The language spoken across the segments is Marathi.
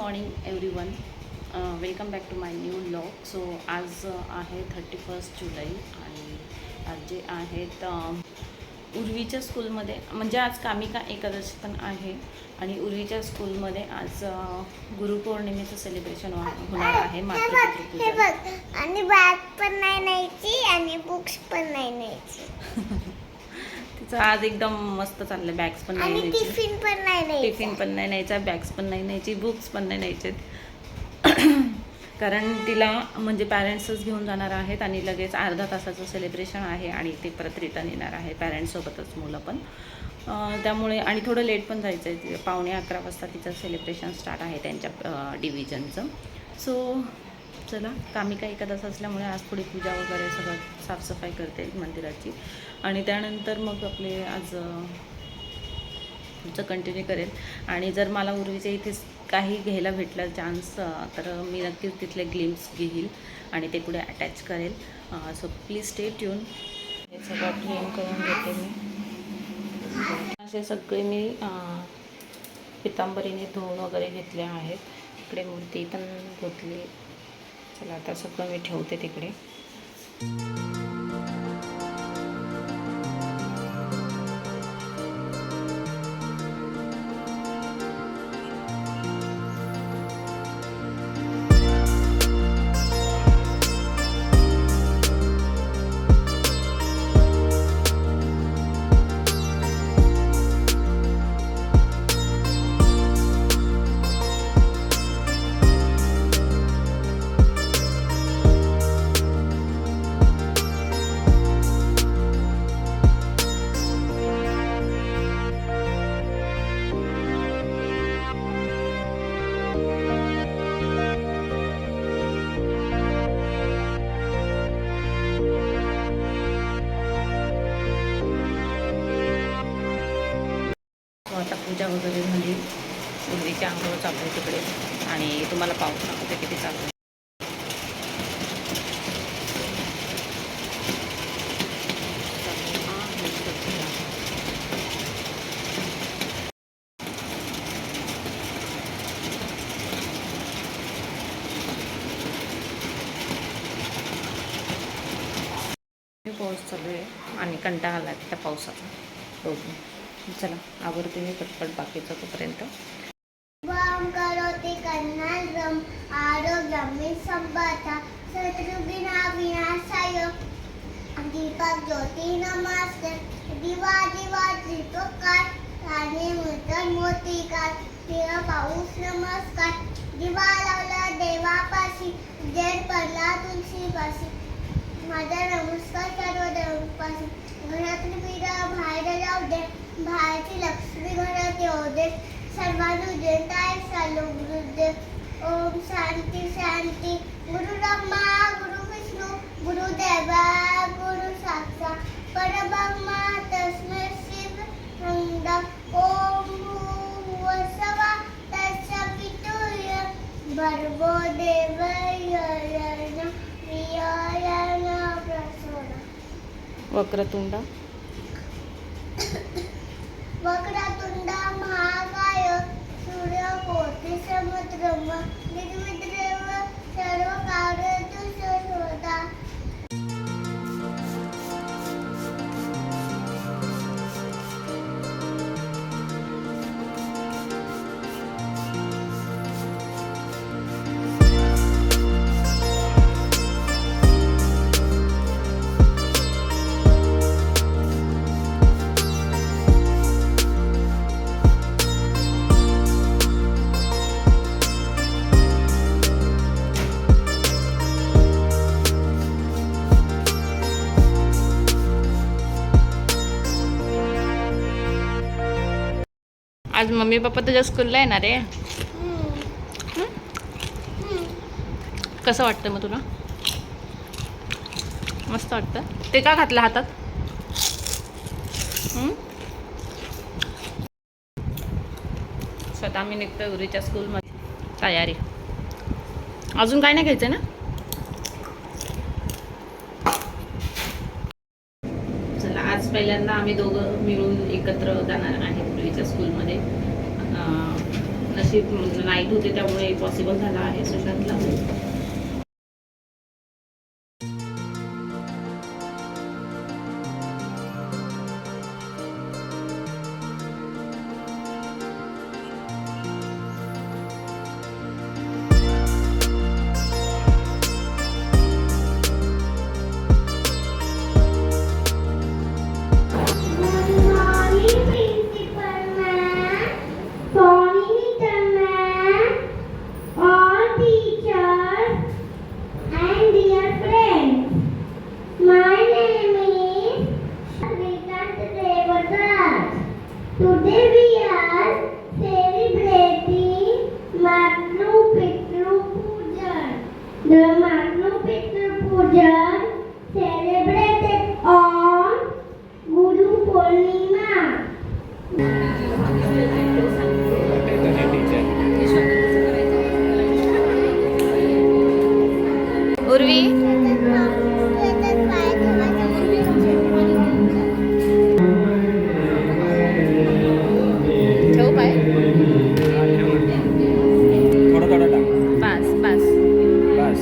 Morning everyone. Welcome back to my new vlog. So आज आहे 31 जुलै आणि आज जे आहेत उर्वीच्या स्कूलमध्ये, म्हणजे आज कामिका एकादशी पण आहे आणि उर्वीच्या स्कूलमध्ये आज गुरुपौर्णिमेचं सेलिब्रेशन होणार आहे. मातृपितृपूजन आणि बॅग पण नाही न्यायची आणि बुक्स पण नाही न्यायची. तिचं आज एकदम मस्त चाललं. बॅग्स पण नाही न्यायची, टिफिन पण नाही न्यायचा, बॅग्स पण नाही न्यायची, बुक्स पण नाही न्यायचे. कारण तिला म्हणजे पॅरेंट्सच घेऊन जाणार आहेत आणि लगेच अर्धा तासाचं सेलिब्रेशन आहे आणि ते परत रिटर्न येणार आहे पॅरेंट्ससोबतच मुलं पण. त्यामुळे आणि थोडं लेट पण जायचं आहे. 11:15 वाजता तिचं सेलिब्रेशन स्टार्ट आहे त्यांच्या डिव्हिजनचं. सो चला, कामिका एकादश असल्यामुळे आज थोडी पूजा वगैरे सगळं साफसफाई करते मंदिराची आणि त्यानंतर मग आपले आज पुढचं कंटिन्यू करेल. आणि जर मला उर्वीच्या इथे काही घ्यायला भेटलं चान्स तर मी नक्कीच तिथले ग्लिम्स घेईल आणि ते पुढे अटॅच करेल. So please stay tune. हे सगळं क्लीन करून घेते मी. असे सगळे मी पितांबरीने धुवून वगैरे घेतले आहेत. इकडे मूर्ती पण धुतली. चला आता सगळं मी ठेवते तिकडे. आता पूजा वगैरे झाली. उर्वीची आंघोळ चालू आहे तिकडे आणि तुम्हाला पाऊस दाखवते किती चालू आहे. पाऊस चालू आहे आणि कंटाळा आला त्या पावसाचा बघून. चला आवडते मी पटपट बाकीचं तोपर्यंत. वाम करोति कन्नडम आरोग्यम संपदा शत्रुघ्ना विनाशाय दीपक ज्योती नमस्ते दिवा दिवा दीपकार राणे मुद्रण मोतीकार तिळ पाऊस नमस्कार दिवा लावला देवापाशी जेड पडला तुळशीपाशी. माझा नमस्कार सर्व देवापाशी. घरातली पिढा बाहेर जाऊ दे, बाहेरची लक्ष्मी घरात येऊ दे. सर्वांना जय चालू गुरुदेव. ओम शांती शांती. गुरु ब्रह्मा गुरु विष्णू गुरुदेवा गुरु साक्षात परब्रह्मा तस्मै श्री नमः. ओम भूर्भुवस्सुवः तत्सवितुर्वरेण्यं भर्गो देवस्य धियो यो न प्रचोदयात्. वक्रतुंड वक्रतुंड महाकाय सूर्यकोटि समप्रभ निर्विघ्नं सर्वकार्येषु सर्वदा. आज मम्मी पप्पा तुझ्या स्कूलला येणार आहे. कसं वाटतं मग तुला? मस्त वाटतं. ते का घातलं हातात? स्वतः आम्ही निघतो उरीच्या स्कूलमध्ये. तयारी अजून काय नाही घ्यायचं ना. चला, आज पहिल्यांदा आम्ही दोघं मिळून एकत्र जाणार आहे उर्वीच्या स्कूलमध्ये. नशीब नाईट होते त्यामुळे पॉसिबल झालं आहे सुशांतला. Today we are celebrating Matnu Pitru Pujan. The Matnu Pitru Pujan celebrated on Guru Purnima. Urvi ठेवू पाय. थोडं थोडं टाक. पास पास. बस.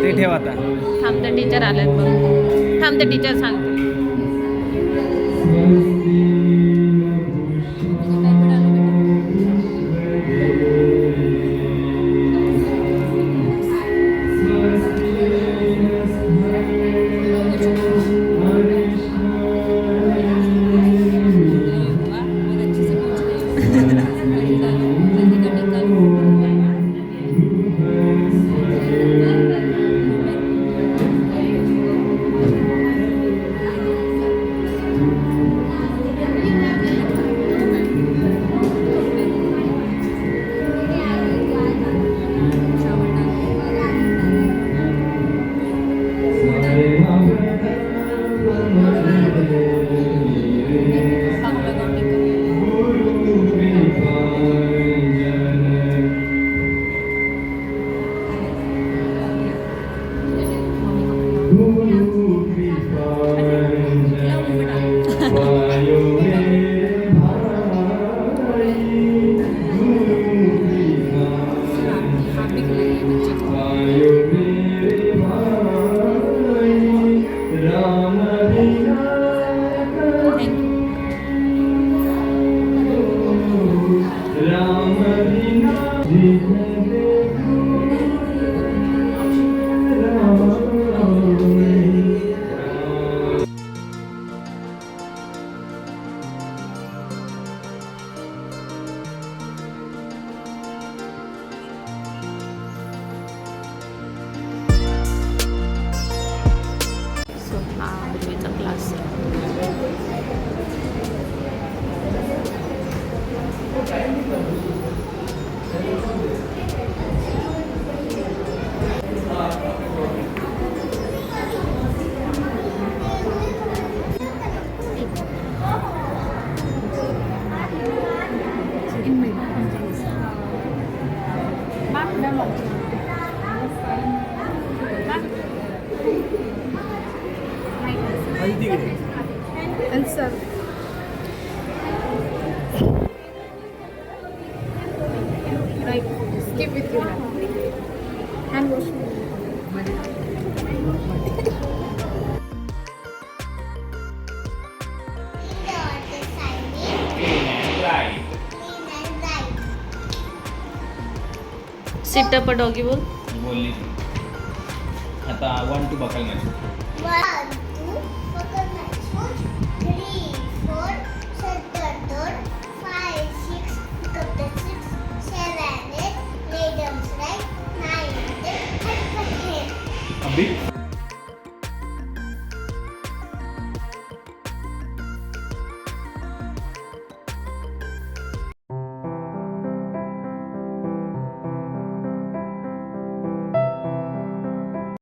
ते ठेव आता. थांबते टीचर आलेत बघ. थांबते टीचर सांगते. Class. And so, like, skip with you now. Hand wash. Sit up doggy बोल. बोलली. आता 1 2 बकल मध्ये. 1